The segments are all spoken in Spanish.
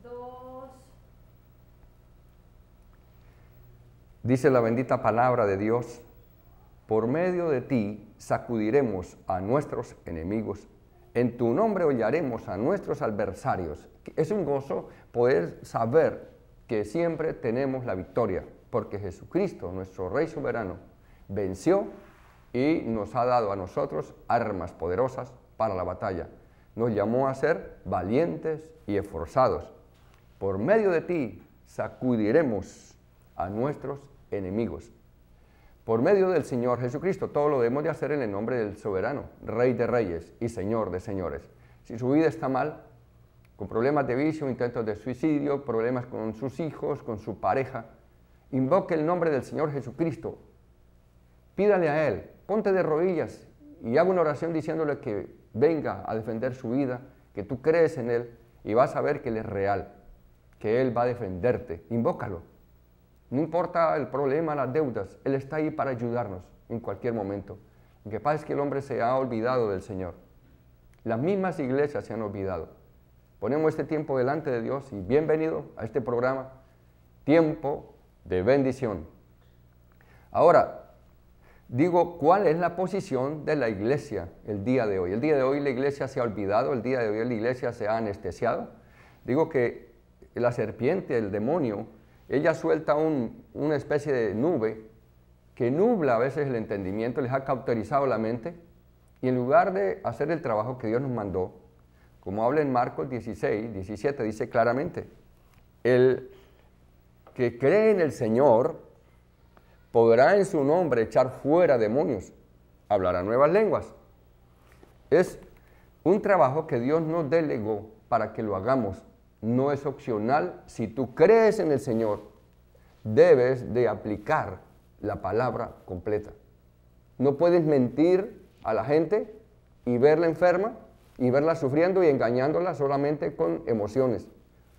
2. Dice la bendita palabra de Dios: por medio de ti sacudiremos a nuestros enemigos, en tu nombre hollaremos a nuestros adversarios. Es un gozo poder saber que siempre tenemos la victoria, porque Jesucristo, nuestro Rey soberano, venció y nos ha dado a nosotros armas poderosas para la batalla. Nos llamó a ser valientes y esforzados. Por medio de ti sacudiremos a nuestros enemigos. Por medio del Señor Jesucristo, todo lo debemos de hacer en el nombre del soberano, Rey de reyes y Señor de señores. Si su vida está mal, con problemas de vicio, intentos de suicidio, problemas con sus hijos, con su pareja, invoque el nombre del Señor Jesucristo. Pídale a Él, ponte de rodillas y haga una oración diciéndole que venga a defender su vida, que tú crees en Él y vas a ver que Él es real, que Él va a defenderte. Invócalo. No importa el problema, las deudas, Él está ahí para ayudarnos en cualquier momento. Lo que pasa es que el hombre se ha olvidado del Señor. Las mismas iglesias se han olvidado. Ponemos este tiempo delante de Dios y bienvenido a este programa, Tiempo de Bendición. Ahora, digo, ¿cuál es la posición de la iglesia el día de hoy? El día de hoy la iglesia se ha olvidado, el día de hoy la iglesia se ha anestesiado. Digo que la serpiente, el demonio, ella suelta una especie de nube que nubla a veces el entendimiento, les ha cauterizado la mente, y en lugar de hacer el trabajo que Dios nos mandó, como habla en Marcos 16, 17, dice claramente, el que cree en el Señor podrá en su nombre echar fuera demonios, hablará nuevas lenguas. Es un trabajo que Dios nos delegó para que lo hagamos. No es opcional. Si tú crees en el Señor, debes de aplicar la palabra completa. No puedes mentir a la gente y verla enferma y verla sufriendo y engañándola solamente con emociones,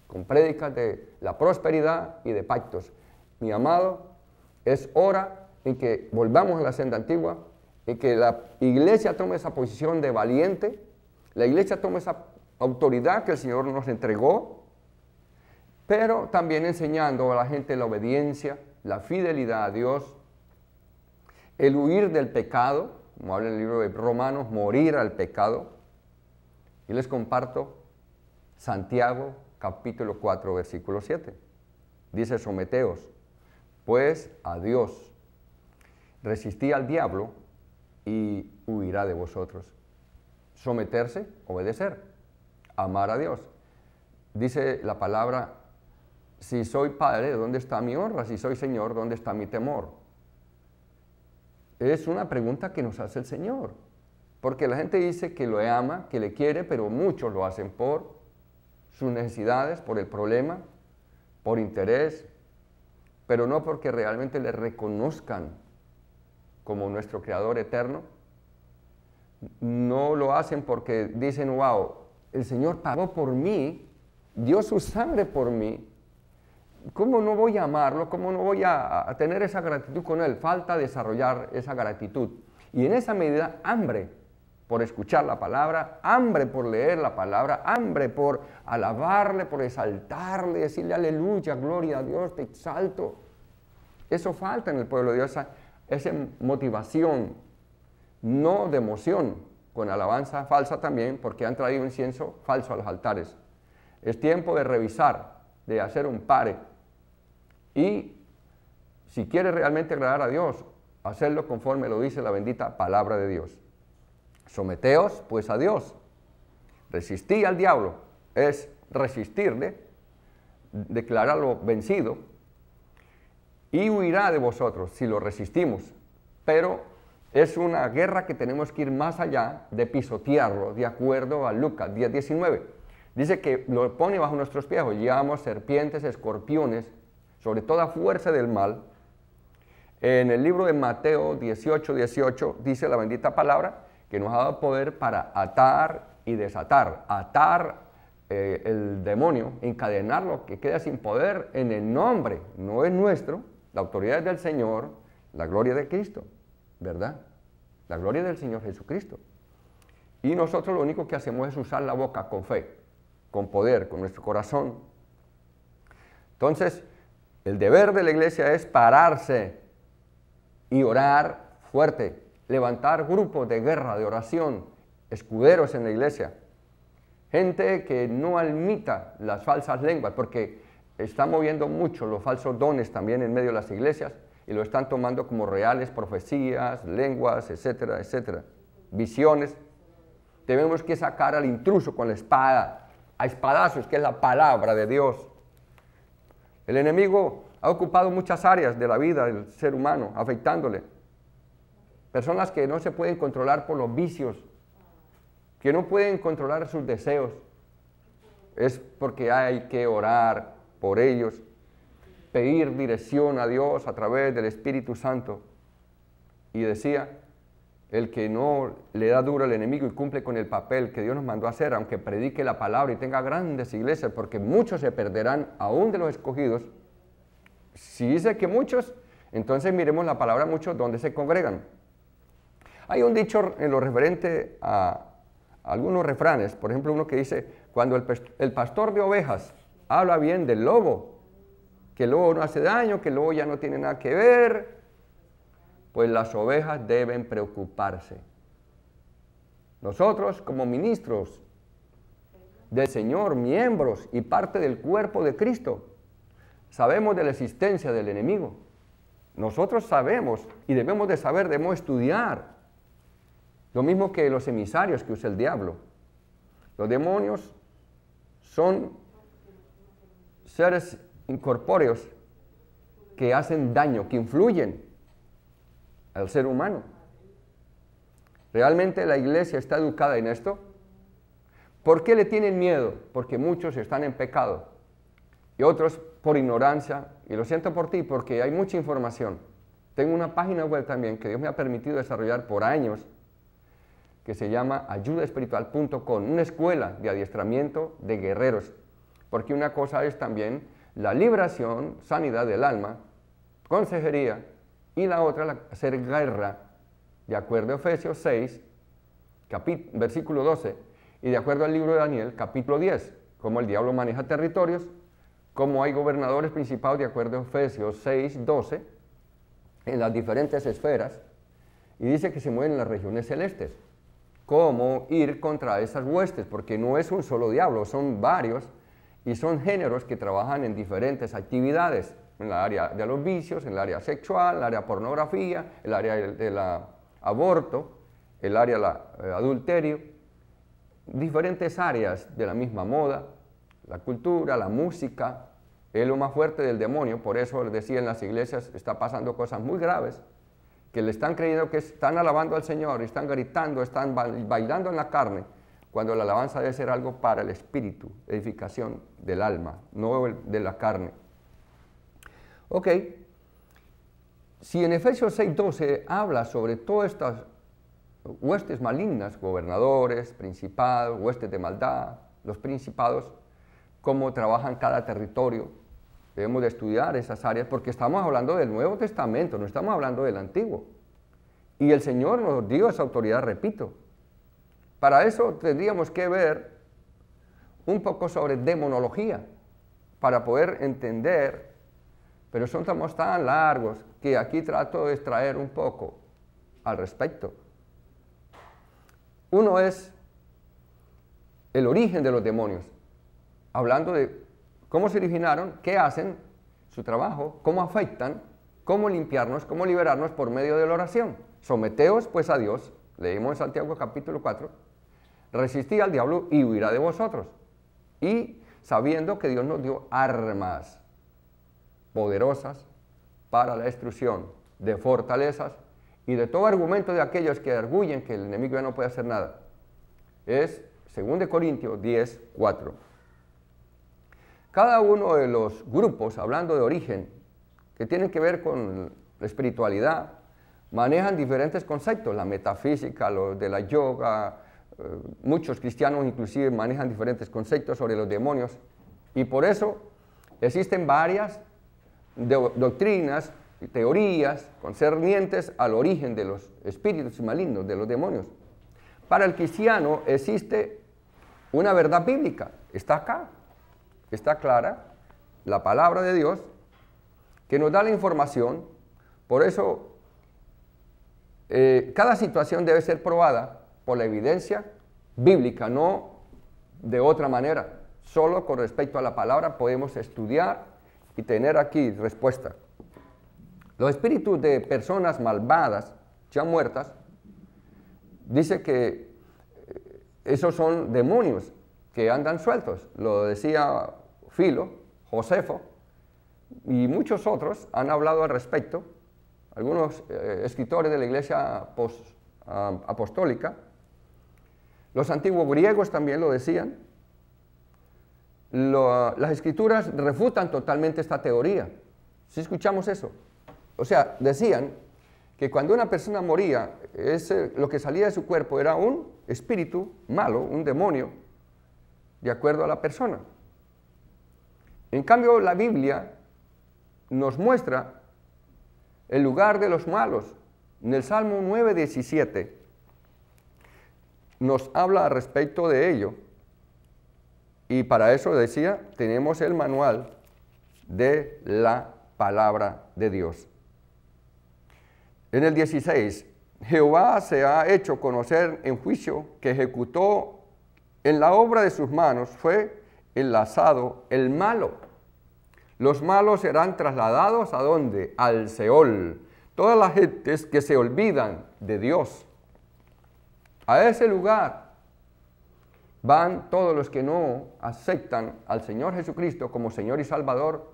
con prédicas de la prosperidad y de pactos. Mi amado, es hora en que volvamos a la senda antigua, en que la iglesia tome esa posición de valiente, la iglesia tome esa autoridad que el Señor nos entregó, pero también enseñando a la gente la obediencia, la fidelidad a Dios, el huir del pecado, como habla en el libro de Romanos, morir al pecado. Y les comparto Santiago capítulo 4, versículo 7. Dice: someteos pues a Dios, resistid al diablo y huirá de vosotros. Someterse, obedecer, amar a Dios. Dice la palabra: si soy padre, ¿dónde está mi honra? Si soy Señor, ¿dónde está mi temor? Es una pregunta que nos hace el Señor, porque la gente dice que lo ama, que le quiere, pero muchos lo hacen por sus necesidades, por el problema, por interés, pero no porque realmente le reconozcan como nuestro Creador eterno. No lo hacen porque dicen: wow, el Señor pagó por mí, dio su sangre por mí. ¿Cómo no voy a amarlo? ¿Cómo no voy a tener esa gratitud con Él? Falta desarrollar esa gratitud. Y en esa medida, hambre por escuchar la palabra, hambre por leer la palabra, hambre por alabarle, por exaltarle, decirle aleluya, gloria a Dios, te exalto. Eso falta en el pueblo de Dios, esa motivación, no de emoción, con alabanza falsa también, porque han traído incienso falso a los altares. Es tiempo de revisar, de hacer un pare. Y si quieres realmente agradar a Dios, hacerlo conforme lo dice la bendita palabra de Dios. Someteos pues a Dios. Resistid al diablo, es resistirle, declararlo vencido, y huirá de vosotros si lo resistimos. Pero es una guerra que tenemos que ir más allá de pisotearlo, de acuerdo a Lucas 10:19. Dice que lo pone bajo nuestros pies, llevamos serpientes, escorpiones, sobre toda fuerza del mal. En el libro de Mateo 18:18 dice la bendita palabra que nos ha dado poder para atar y desatar. Atar el demonio, encadenarlo, que quede sin poder en el nombre, no es nuestro, la autoridad es del Señor, la gloria de Cristo, ¿verdad? La gloria del Señor Jesucristo. Y nosotros lo único que hacemos es usar la boca con fe, con poder, con nuestro corazón, Entonces, el deber de la iglesia es pararse y orar fuerte, levantar grupos de guerra, de oración, escuderos en la iglesia. Gente que no admita las falsas lenguas, porque está moviendo mucho los falsos dones también en medio de las iglesias y lo están tomando como reales, profecías, lenguas, etcétera, etcétera, visiones. Tenemos que sacar al intruso con la espada, a espadazos, que es la palabra de Dios. El enemigo ha ocupado muchas áreas de la vida del ser humano, afectándole. Personas que no se pueden controlar por los vicios, que no pueden controlar sus deseos. Es porque hay que orar por ellos, pedir dirección a Dios a través del Espíritu Santo. Y decía, el que no le da duro al enemigo y cumple con el papel que Dios nos mandó a hacer, aunque predique la palabra y tenga grandes iglesias, porque muchos se perderán aún de los escogidos. Si dice que muchos, entonces miremos la palabra muchos donde se congregan. Hay un dicho en lo referente a algunos refranes, por ejemplo uno que dice, cuando el pastor de ovejas habla bien del lobo, que el lobo no hace daño, que el lobo ya no tiene nada que ver, pues las ovejas deben preocuparse. Nosotros como ministros del Señor, miembros y parte del cuerpo de Cristo, sabemos de la existencia del enemigo. Nosotros sabemos y debemos de saber, debemos estudiar. Lo mismo que los emisarios que usa el diablo. Los demonios son seres incorpóreos que hacen daño, que influyen al ser humano. ¿Realmente la iglesia está educada en esto? ¿Por qué le tienen miedo? Porque muchos están en pecado y otros por ignorancia, y lo siento por ti porque hay mucha información. Tengo una página web también que Dios me ha permitido desarrollar por años, que se llama ayudaespiritual.com, una escuela de adiestramiento de guerreros, porque una cosa es también la liberación, sanidad del alma, consejería, y la otra, hacer guerra, de acuerdo a Efesios 6, versículo 12, y de acuerdo al libro de Daniel, capítulo 10, cómo el diablo maneja territorios, cómo hay gobernadores principados, de acuerdo a Efesios 6, 12, en las diferentes esferas, y dice que se mueven en las regiones celestes. Cómo ir contra esas huestes, porque no es un solo diablo, son varios, y son géneros que trabajan en diferentes actividades, en el área de los vicios, en el área sexual, en el área de pornografía, el área del aborto, el área del adulterio, diferentes áreas de la misma moda, la cultura, la música, es lo más fuerte del demonio. Por eso les decía, en las iglesias está pasando cosas muy graves, que le están creyendo que están alabando al Señor, están gritando, están bailando en la carne, cuando la alabanza debe ser algo para el espíritu, edificación del alma, no de la carne. Ok, si en Efesios 6:12 habla sobre todas estas huestes malignas, gobernadores, principados, huestes de maldad, los principados, cómo trabajan cada territorio, debemos de estudiar esas áreas porque estamos hablando del Nuevo Testamento, no estamos hablando del Antiguo. Y el Señor nos dio esa autoridad, repito. Para eso tendríamos que ver un poco sobre demonología, para poder entender, pero son temas tan largos que aquí trato de extraer un poco al respecto. Uno es el origen de los demonios, hablando de cómo se originaron, qué hacen, su trabajo, cómo afectan, cómo limpiarnos, cómo liberarnos por medio de la oración. Someteos pues a Dios, leímos en Santiago capítulo 4, resistid al diablo y huirá de vosotros. Y sabiendo que Dios nos dio armas poderosas para la destrucción de fortalezas y de todo argumento de aquellos que arguyen que el enemigo ya no puede hacer nada. Es 2 Corintios 10, 4. Cada uno de los grupos, hablando de origen, que tienen que ver con la espiritualidad, manejan diferentes conceptos, la metafísica, lo de la yoga, muchos cristianos inclusive manejan diferentes conceptos sobre los demonios, y por eso existen varias doctrinas y teorías concernientes al origen de los espíritus malignos, de los demonios. Para el cristiano existe una verdad bíblica, está acá, está clara, la palabra de Dios, que nos da la información. Por eso, cada situación debe ser probada por la evidencia bíblica, no de otra manera. Solo con respecto a la palabra podemos estudiar y tener aquí respuesta. Los espíritus de personas malvadas, ya muertas, dice que esos son demonios que andan sueltos. Lo decía Filo, Josefo, y muchos otros han hablado al respecto. Algunos escritores de la iglesia apostólica, los antiguos griegos también lo decían. Las escrituras refutan totalmente esta teoría. ¿Sí escuchamos eso? O sea, decían que cuando una persona moría, lo que salía de su cuerpo era un espíritu malo, un demonio, de acuerdo a la persona. En cambio, la Biblia nos muestra el lugar de los malos. En el Salmo 9:17 nos habla al respecto de ello. Y para eso, decía, tenemos el manual de la palabra de Dios. En el 16, Jehová se ha hecho conocer en juicio que ejecutó en la obra de sus manos, fue enlazado el malo. Los malos serán trasladados ¿a dónde? Al Seol. Todas las gentes que se olvidan de Dios. A ese lugar van todos los que no aceptan al Señor Jesucristo como Señor y Salvador,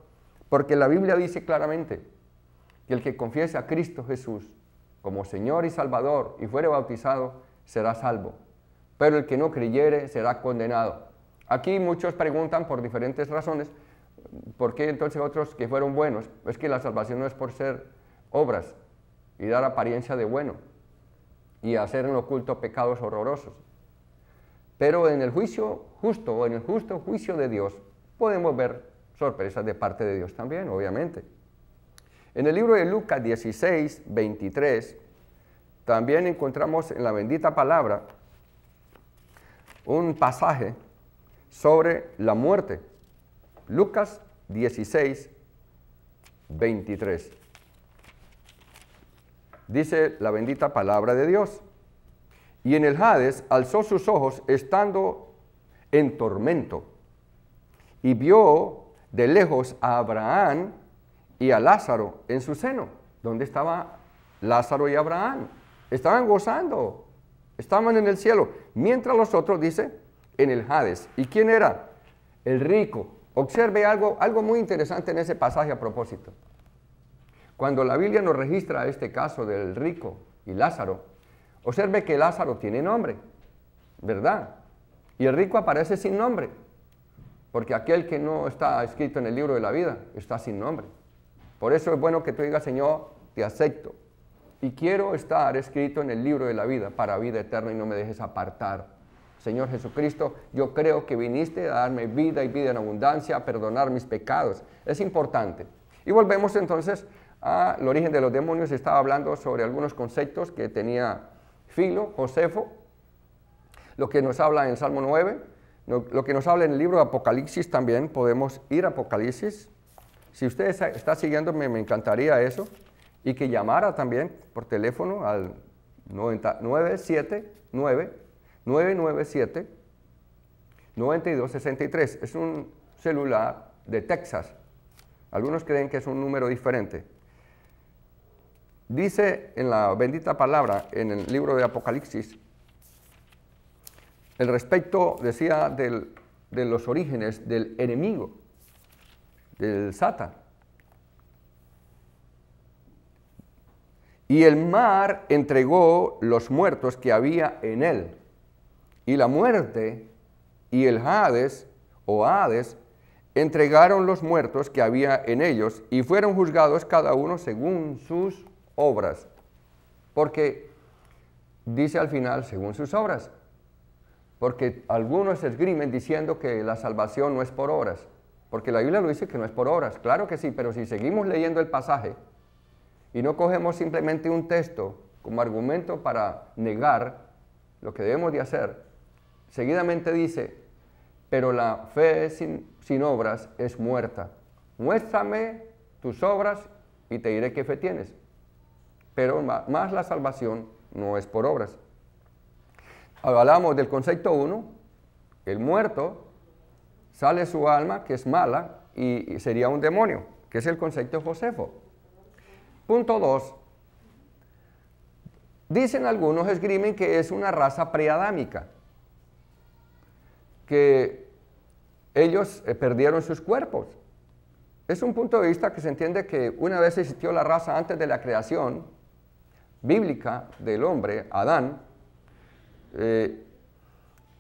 porque la Biblia dice claramente que el que confiese a Cristo Jesús como Señor y Salvador y fuere bautizado, será salvo. Pero el que no creyere será condenado. Aquí muchos preguntan por diferentes razones, ¿por qué entonces otros que fueron buenos? Es que la salvación no es por ser obras y dar apariencia de bueno y hacer en lo oculto pecados horrorosos. Pero en el juicio justo o en el justo juicio de Dios podemos ver sorpresas de parte de Dios también, obviamente. En el libro de Lucas 16:23 también encontramos en la bendita palabra un pasaje sobre la muerte. Lucas 16:23. Dice la bendita palabra de Dios. Y en el Hades alzó sus ojos estando en tormento y vio de lejos a Abraham y a Lázaro en su seno. ¿Dónde estaba Lázaro y Abraham? Estaban gozando, estaban en el cielo, mientras los otros, dice, en el Hades. ¿Y quién era? El rico. Observe algo muy interesante en ese pasaje a propósito. Cuando la Biblia nos registra este caso del rico y Lázaro, observe que Lázaro tiene nombre, ¿verdad? Y el rico aparece sin nombre, porque aquel que no está escrito en el libro de la vida está sin nombre. Por eso es bueno que tú digas, Señor, te acepto y quiero estar escrito en el libro de la vida para vida eterna y no me dejes apartar. Señor Jesucristo, yo creo que viniste a darme vida y vida en abundancia, a perdonar mis pecados. Es importante. Y volvemos entonces al origen de los demonios. Estaba hablando sobre algunos conceptos que tenía Filo, Josefo, lo que nos habla en el Salmo 9, lo que nos habla en el libro de Apocalipsis también. Podemos ir a Apocalipsis. Si usted está siguiéndome, me encantaría eso. Y que llamara también por teléfono al 997-9263. Es un celular de Texas. Algunos creen que es un número diferente. Dice en la bendita palabra, en el libro de Apocalipsis, el respecto, decía, de los orígenes del enemigo, del Satán. Y el mar entregó los muertos que había en él, y la muerte y el Hades, o Hades, entregaron los muertos que había en ellos, y fueron juzgados cada uno según sus obras. Porque dice al final, según sus obras. Porque algunos esgrimen diciendo que la salvación no es por obras. Porque la Biblia lo dice que no es por obras. Claro que sí, pero si seguimos leyendo el pasaje y no cogemos simplemente un texto como argumento para negar lo que debemos de hacer, seguidamente dice, pero la fe sin obras es muerta. muéstrame tus obras y te diré qué fe tienes. Pero más la salvación no es por obras. Hablamos del concepto 1, el muerto, sale su alma, que es mala, y sería un demonio, que es el concepto Josefo. Punto 2. Dicen algunos, esgrimen que es una raza preadámica, que ellos perdieron sus cuerpos. Es un punto de vista que se entiende que una vez existió la raza antes de la creación bíblica del hombre, Adán.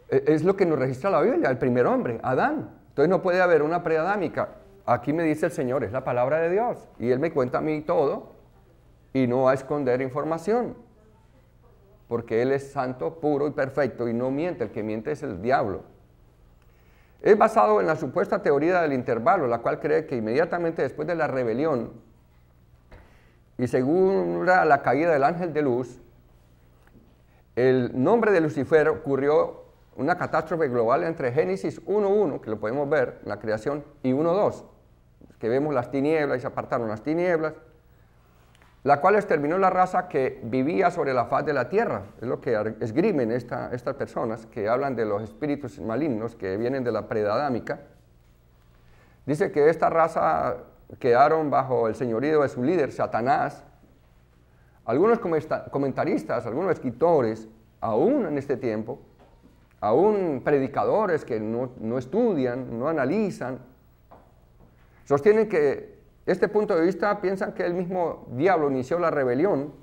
Es lo que nos registra la Biblia, el primer hombre, Adán. Entonces no puede haber una preadámica. Aquí me dice el Señor, es la palabra de Dios, y Él me cuenta a mí todo, y no va a esconder información, porque Él es santo, puro y perfecto, y no miente. El que miente es el diablo. Es basado en la supuesta teoría del intervalo, la cual cree que inmediatamente después de la rebelión y según la caída del ángel de luz, el nombre de Lucifer ocurrió una catástrofe global entre Génesis 1.1, que lo podemos ver en la creación, y 1.2, que vemos las tinieblas y se apartaron las tinieblas, la cual exterminó la raza que vivía sobre la faz de la tierra. Es lo que esgrimen estas personas que hablan de los espíritus malignos que vienen de la preadámica. Dice que esta raza quedaron bajo el señorío de su líder, Satanás. Algunos comentaristas, algunos escritores, aún en este tiempo, aún predicadores que no estudian, no analizan, sostienen que este punto de vista piensan que el mismo diablo inició la rebelión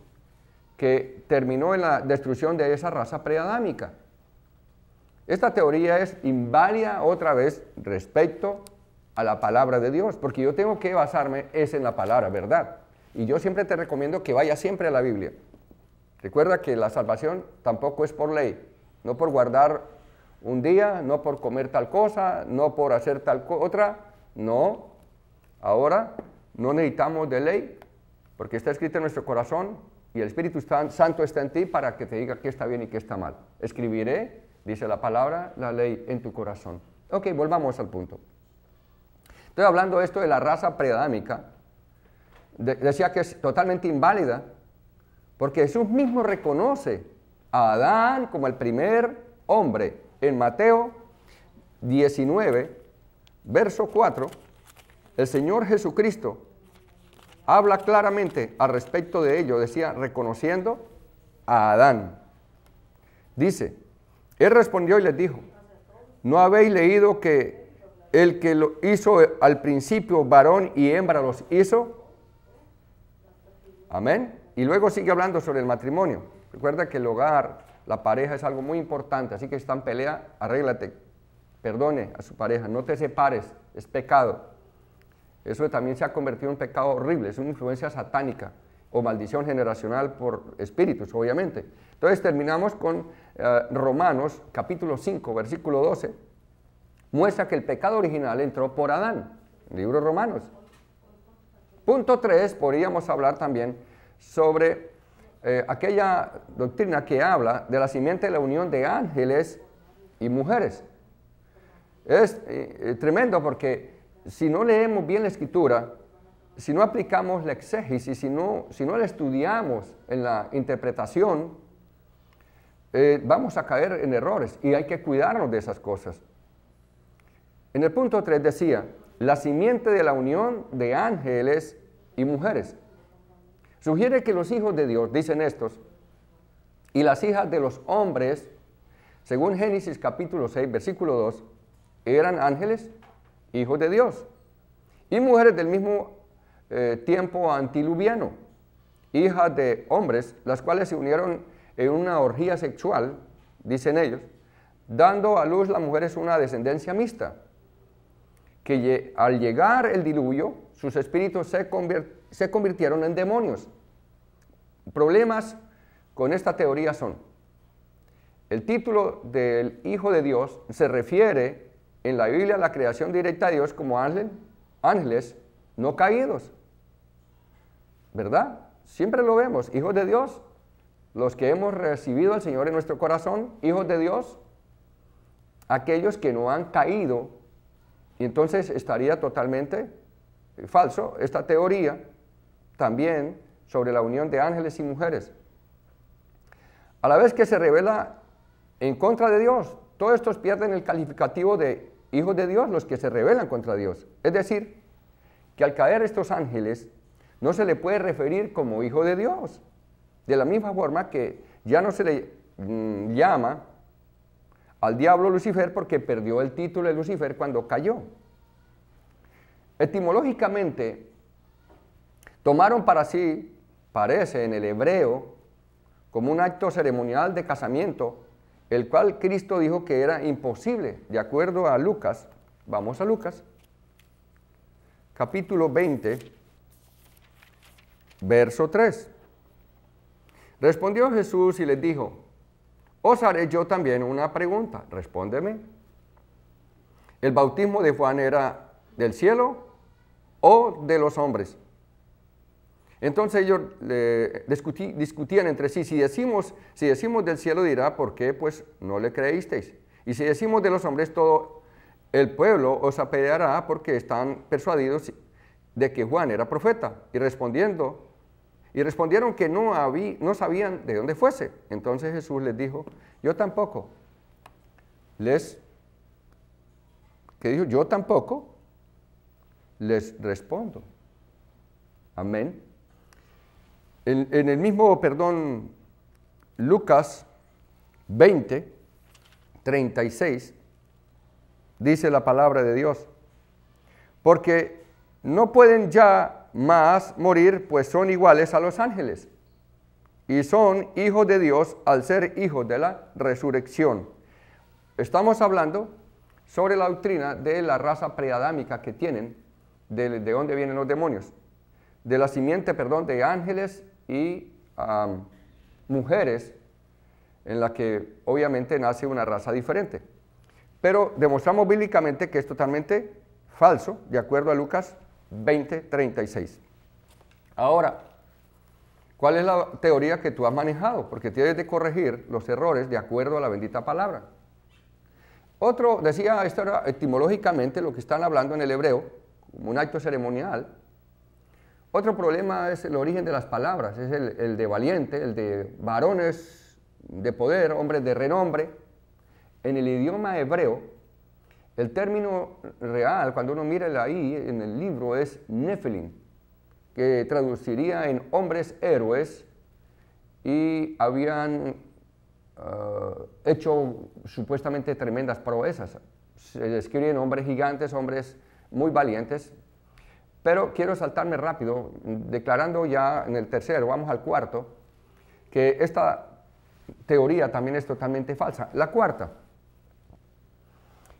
que terminó en la destrucción de esa raza preadámica. Esta teoría es inválida otra vez respecto a la palabra de Dios, porque yo tengo que basarme en la palabra, ¿verdad? Y yo siempre te recomiendo que vayas siempre a la Biblia. Recuerda que la salvación tampoco es por ley, no por guardar un día, no por comer tal cosa, no por hacer tal otra, no. Ahora no necesitamos de ley, porque está escrito en nuestro corazón y el Espíritu Santo está en ti para que te diga qué está bien y qué está mal. Escribiré, dice la palabra, la ley en tu corazón. Ok, volvamos al punto. Estoy hablando esto de la raza preadámica. Decía que es totalmente inválida, porque Jesús mismo reconoce a Adán como el primer hombre. En Mateo 19, verso 4, el Señor Jesucristo habla claramente al respecto de ello, decía, reconociendo a Adán. Dice, Él respondió y les dijo, ¿no habéis leído que el que lo hizo al principio, varón y hembra los hizo? Amén. Y luego sigue hablando sobre el matrimonio. Recuerda que el hogar, la pareja es algo muy importante, así que si está en pelea, arréglate, perdone a su pareja, no te separes, es pecado. Eso también se ha convertido en un pecado horrible, es una influencia satánica o maldición generacional por espíritus, obviamente. Entonces terminamos con Romanos capítulo 5, versículo 12, muestra que el pecado original entró por Adán, libro de Romanos. Punto 3, podríamos hablar también sobre aquella doctrina que habla de la simiente de la unión de ángeles y mujeres. Es tremendo porque si no leemos bien la Escritura, si no aplicamos la exégesis, si no la estudiamos en la interpretación, vamos a caer en errores y hay que cuidarnos de esas cosas. En el punto 3 decía, la simiente de la unión de ángeles y mujeres. Sugiere que los hijos de Dios, dicen estos, y las hijas de los hombres, según Génesis capítulo 6, versículo 2, eran ángeles, hijos de Dios, y mujeres del mismo tiempo antiluviano, hijas de hombres, las cuales se unieron en una orgía sexual, dicen ellos, dando a luz las mujeres una descendencia mixta, que al llegar el diluvio, sus espíritus se convirtieron en demonios. Problemas con esta teoría son, el título del Hijo de Dios se refiere en la Biblia a la creación directa de Dios como ángeles no caídos, ¿verdad? Siempre lo vemos, hijos de Dios, los que hemos recibido al Señor en nuestro corazón, hijos de Dios, aquellos que no han caído, y entonces estaría totalmente falso esta teoría también sobre la unión de ángeles y mujeres. A la vez que se revela en contra de Dios, todos estos pierden el calificativo de hijos de Dios, los que se rebelan contra Dios. Es decir, que al caer estos ángeles, no se le puede referir como hijo de Dios. De la misma forma que ya no se le llama al diablo Lucifer porque perdió el título de Lucifer cuando cayó. Etimológicamente, tomaron para sí, parece en el hebreo, como un acto ceremonial de casamiento, el cual Cristo dijo que era imposible, de acuerdo a Lucas. Vamos a Lucas, capítulo 20, verso 3. Respondió Jesús y les dijo: os haré yo también una pregunta, respóndeme. ¿El bautismo de Juan era del cielo o de los hombres? Entonces ellos discutían entre sí: si decimos del cielo, dirá, ¿por qué pues no le creísteis? Y si decimos de los hombres, todo el pueblo os apedreará porque están persuadidos de que Juan era profeta. Y respondieron que no sabían de dónde fuese. Entonces Jesús les dijo: yo tampoco les respondo. Amén. En el mismo, Lucas 20, 36, dice la palabra de Dios: porque no pueden ya más morir, pues son iguales a los ángeles, y son hijos de Dios al ser hijos de la resurrección. Estamos hablando sobre la doctrina de la raza preadámica que tienen, de dónde vienen los demonios, de la simiente, de ángeles y mujeres, en la que obviamente nace una raza diferente. Pero demostramos bíblicamente que es totalmente falso, de acuerdo a Lucas 20, 36. Ahora, ¿cuál es la teoría que tú has manejado? Porque tienes de corregir los errores de acuerdo a la bendita palabra. Otro decía, esto era etimológicamente lo que están hablando en el hebreo, como un acto ceremonial. Otro problema es el origen de las palabras, es el de valiente, el de varones de poder, hombres de renombre. En el idioma hebreo, el término real, cuando uno mira ahí en el libro, es Nephilim, que traduciría en hombres héroes, y habían hecho supuestamente tremendas proezas. Se describen hombres gigantes, hombres muy valientes. Pero quiero saltarme rápido, declarando ya en el tercero, vamos al cuarto, que esta teoría también es totalmente falsa. La cuarta,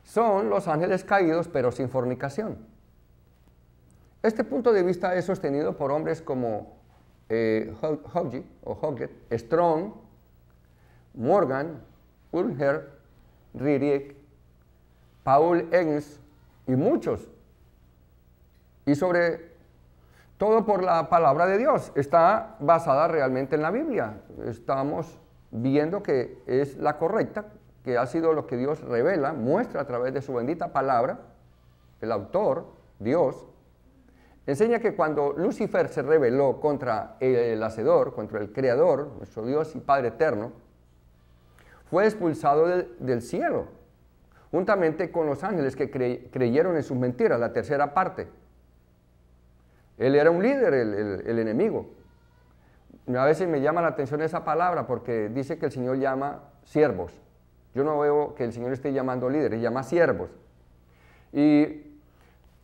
son los ángeles caídos pero sin fornicación. Este punto de vista es sostenido por hombres como Hodge, Strong, Morgan, Ulher, Rierick, Paul Enns y muchos. Y sobre todo por la palabra de Dios, está basada realmente en la Biblia. Estamos viendo que es la correcta, que ha sido lo que Dios revela, muestra a través de su bendita palabra. El autor, Dios, enseña que cuando Lucifer se rebeló contra el Hacedor, contra el Creador, nuestro Dios y Padre eterno, fue expulsado del cielo, juntamente con los ángeles que creyeron en sus mentiras, la tercera parte. Él era un líder, el enemigo. A veces me llama la atención esa palabra porque dice que el Señor llama siervos. Yo no veo que el Señor esté llamando líderes, llama siervos. Y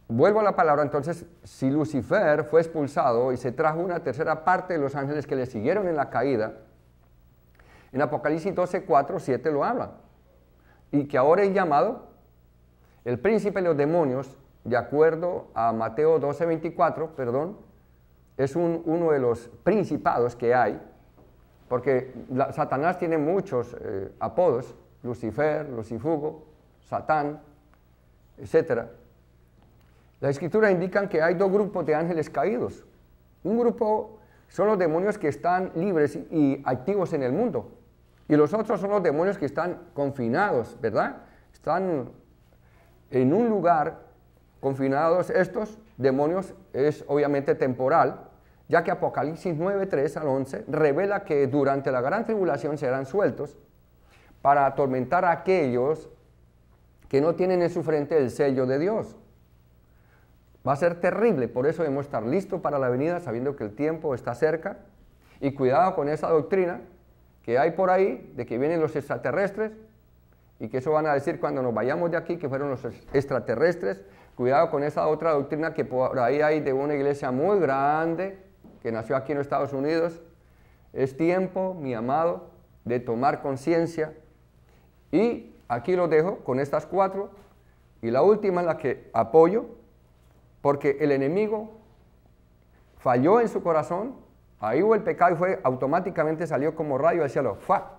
vuelvo a la palabra, entonces, si Lucifer fue expulsado y se trajo una tercera parte de los ángeles que le siguieron en la caída, en Apocalipsis 12, 4, 7 lo habla. Y que ahora es llamado el príncipe de los demonios, de acuerdo a Mateo 12, 24, es uno de los principados que hay, porque Satanás tiene muchos apodos: Lucifer, Lucifugo, Satán, etc. Las escrituras indican que hay dos grupos de ángeles caídos. Un grupo son los demonios que están libres y activos en el mundo, y los otros son los demonios que están confinados, ¿verdad? Están en un lugar confinados estos demonios es obviamente temporal, ya que Apocalipsis 9, 3 al 11 revela que durante la gran tribulación serán sueltos para atormentar a aquellos que no tienen en su frente el sello de Dios. Va a ser terrible, por eso debemos estar listos para la venida, sabiendo que el tiempo está cerca, y cuidado con esa doctrina que hay por ahí, de que vienen los extraterrestres, y que eso van a decir cuando nos vayamos de aquí, que fueron los extraterrestres. Cuidado con esa otra doctrina que por ahí hay de una iglesia muy grande, que nació aquí en los Estados Unidos. Es tiempo, mi amado, de tomar conciencia, y aquí lo dejo con estas 4, y la última es la que apoyo, porque el enemigo falló en su corazón, ahí hubo el pecado y automáticamente salió como rayo del cielo, ¡fua!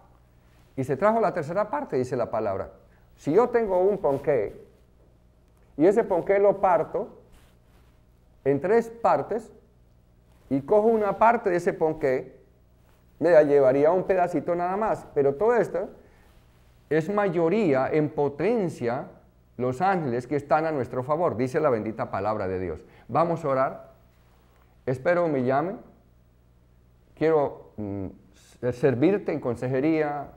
Y se trajo la tercera parte, dice la palabra. Si yo tengo un ponqué, y ese ponqué lo parto en 3 partes, y cojo una parte de ese ponqué, me la llevaría un pedacito nada más, pero todo esto es mayoría en potencia los ángeles que están a nuestro favor, dice la bendita palabra de Dios. Vamos a orar. Espero me llamen. Quiero servirte en consejería.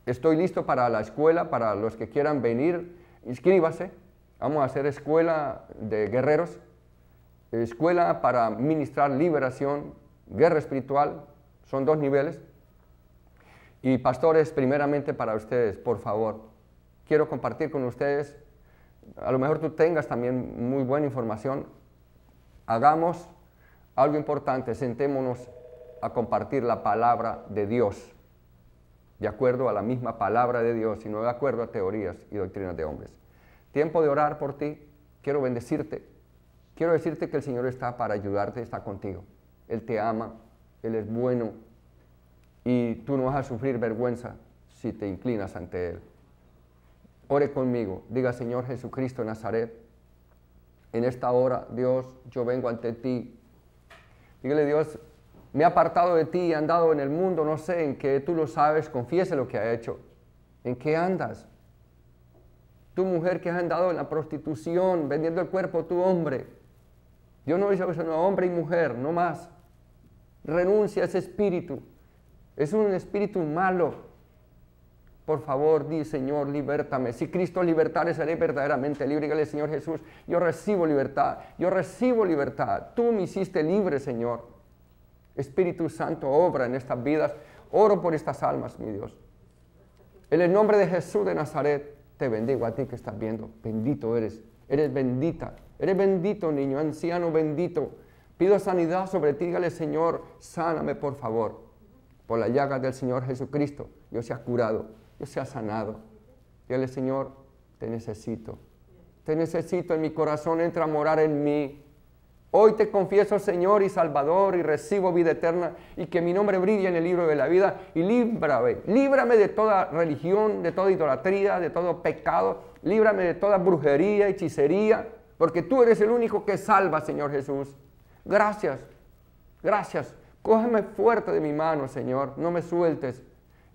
Estoy listo para la escuela, para los que quieran venir, inscríbase. Vamos a hacer escuela de guerreros, escuela para ministrar liberación, guerra espiritual, son 2 niveles. Y pastores, primeramente para ustedes, por favor, quiero compartir con ustedes, a lo mejor tú tengas también muy buena información, hagamos algo importante, sentémonos a compartir la palabra de Dios, de acuerdo a la misma palabra de Dios y no de acuerdo a teorías y doctrinas de hombres. Tiempo de orar por ti, quiero bendecirte, quiero decirte que el Señor está para ayudarte, está contigo. Él te ama, Él es bueno y tú no vas a sufrir vergüenza si te inclinas ante Él. Ore conmigo, diga: Señor Jesucristo de Nazaret, en esta hora, Dios, yo vengo ante ti. Dígale: Dios, me he apartado de ti, he andado en el mundo, no sé en qué, tú lo sabes, confiese lo que ha hecho. ¿En qué andas? Tu mujer que has andado en la prostitución, vendiendo el cuerpo, tu hombre. Dios no dice eso, no, hombre y mujer, no más. Renuncia a ese espíritu. Es un espíritu malo. Por favor, di: Señor, libértame. Si Cristo libertare, seré verdaderamente libre. Dígale: Señor Jesús, yo recibo libertad. Yo recibo libertad. Tú me hiciste libre, Señor. Espíritu Santo, obra en estas vidas. Oro por estas almas, mi Dios. En el nombre de Jesús de Nazaret, te bendigo a ti que estás viendo. Bendito eres. Eres bendita. Eres bendito, niño, anciano bendito. Pido sanidad sobre ti. Dígale: Señor, sáname, por favor. Por las llagas del Señor Jesucristo, yo sea curado, yo sea sanado. Dígale: Señor, te necesito en mi corazón, entra a morar en mí. Hoy te confieso, Señor y Salvador, y recibo vida eterna, y que mi nombre brille en el libro de la vida, y líbrame de toda religión, de toda idolatría, de todo pecado, líbrame de toda brujería, hechicería, porque tú eres el único que salva, Señor Jesús. Gracias, gracias. Cógeme fuerte de mi mano, Señor, no me sueltes.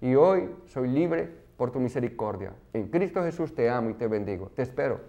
Y hoy soy libre por tu misericordia. En Cristo Jesús te amo y te bendigo. Te espero.